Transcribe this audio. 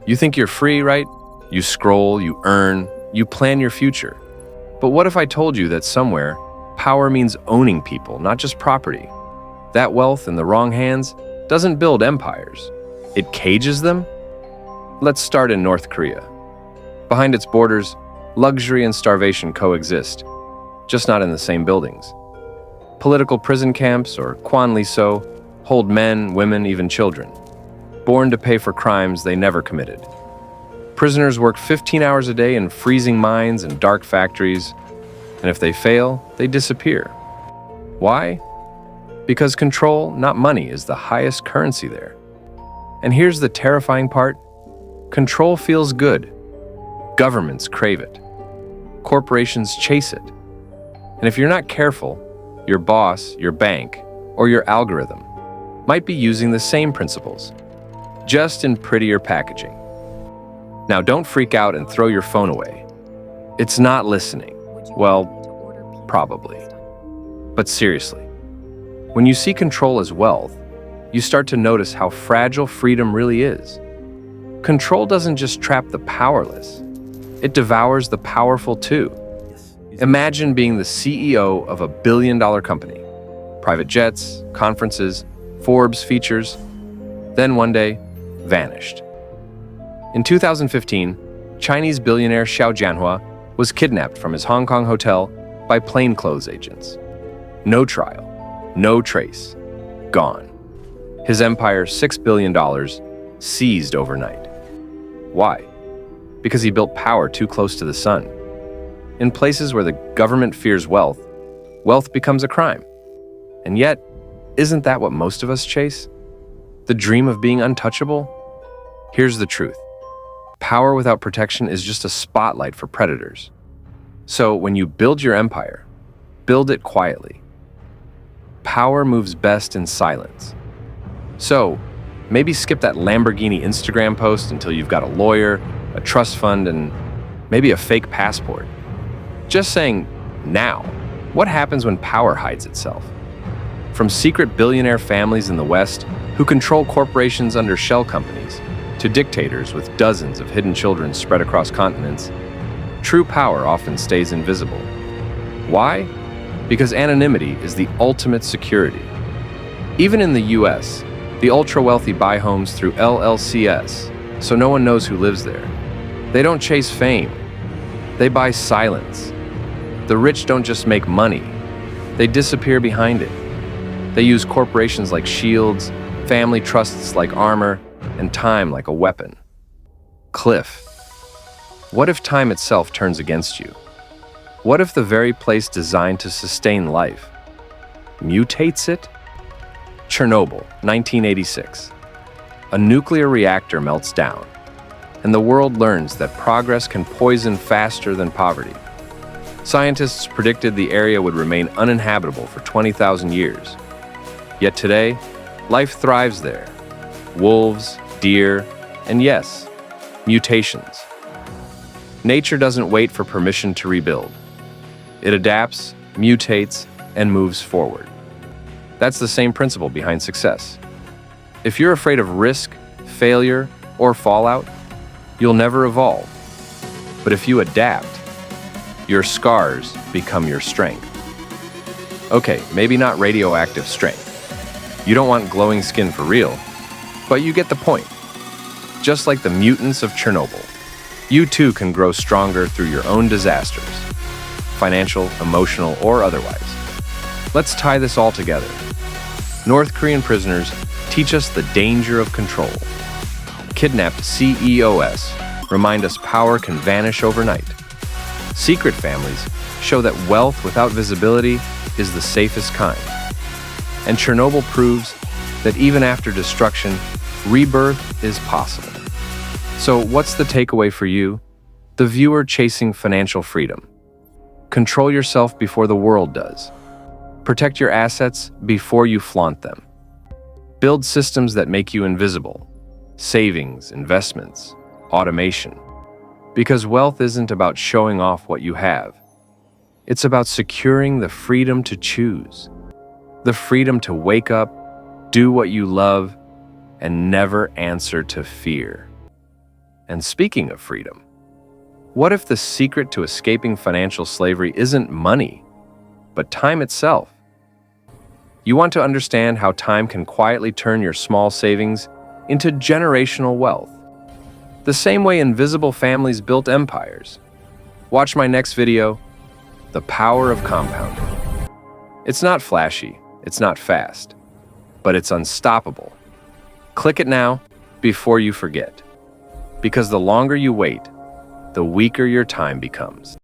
You think you're free, right? You scroll, you earn, you plan your future. But what if I told you that somewhere, power means owning people, not just property? That wealth in the wrong hands doesn't build empires. It cages them? Let's start in North Korea. Behind its borders, luxury and starvation coexist, just not in the same buildings. Political prison camps, or kwanliso, hold men, women, even children, born to pay for crimes they never committed. Prisoners work 15 hours a day in freezing mines and dark factories, and if they fail, they disappear. Why? Because control, not money, is the highest currency there. And here's the terrifying part. Control feels good. Governments crave it. Corporations chase it. And if you're not careful, your boss, your bank, or your algorithm might be using the same principles, just in prettier packaging. Now, don't freak out and throw your phone away. It's not listening. Well, probably. But seriously, when you see control as wealth, you start to notice how fragile freedom really is. Control doesn't just trap the powerless, it devours the powerful too. Imagine being the CEO of a billion-dollar company. Private jets, conferences, Forbes features, then one day, vanished. In 2015, Chinese billionaire Xiao Jianhua was kidnapped from his Hong Kong hotel by plainclothes agents. No trial, no trace, gone. His empire, $6 billion, seized overnight. Why? Because he built power too close to the sun. In places where the government fears wealth, wealth becomes a crime. And yet, isn't that what most of us chase? The dream of being untouchable? Here's the truth. Power without protection is just a spotlight for predators. So when you build your empire, build it quietly. Power moves best in silence. So maybe skip that Lamborghini Instagram post until you've got a lawyer, a trust fund, and maybe a fake passport. Just saying, now, what happens when power hides itself? From secret billionaire families in the West who control corporations under shell companies, to dictators with dozens of hidden children spread across continents, true power often stays invisible. Why? Because anonymity is the ultimate security. Even in the US, the ultra-wealthy buy homes through LLCs, so no one knows who lives there. They don't chase fame. They buy silence. The rich don't just make money. They disappear behind it. They use corporations like shields, family trusts like armor, and time like a weapon. Cliff, what if time itself turns against you? What if the very place designed to sustain life mutates it? Chernobyl, 1986. A nuclear reactor melts down, and the world learns that progress can poison faster than poverty. Scientists predicted the area would remain uninhabitable for 20,000 years. Yet today, life thrives there. Wolves, deer, and yes, mutations. Nature doesn't wait for permission to rebuild. It adapts, mutates, and moves forward. That's the same principle behind success. If you're afraid of risk, failure, or fallout, you'll never evolve. But if you adapt, your scars become your strength. Okay, maybe not radioactive strength. You don't want glowing skin for real, but you get the point. Just like the mutants of Chernobyl, you too can grow stronger through your own disasters, financial, emotional, or otherwise. Let's tie this all together. North Korean prisoners teach us the danger of control. Kidnapped CEOs remind us power can vanish overnight. Secret families show that wealth without visibility is the safest kind. And Chernobyl proves that even after destruction, rebirth is possible. So what's the takeaway for you, the viewer chasing financial freedom? Control yourself before the world does. Protect your assets before you flaunt them. Build systems that make you invisible. Savings, investments, automation. Because wealth isn't about showing off what you have. It's about securing the freedom to choose. The freedom to wake up, do what you love, and never answer to fear. And speaking of freedom, what if the secret to escaping financial slavery isn't money, but time itself? You want to understand how time can quietly turn your small savings into generational wealth, the same way invisible families built empires. Watch my next video, The Power of Compounding. It's not flashy, it's not fast, but it's unstoppable. Click it now before you forget, because the longer you wait, the weaker your time becomes.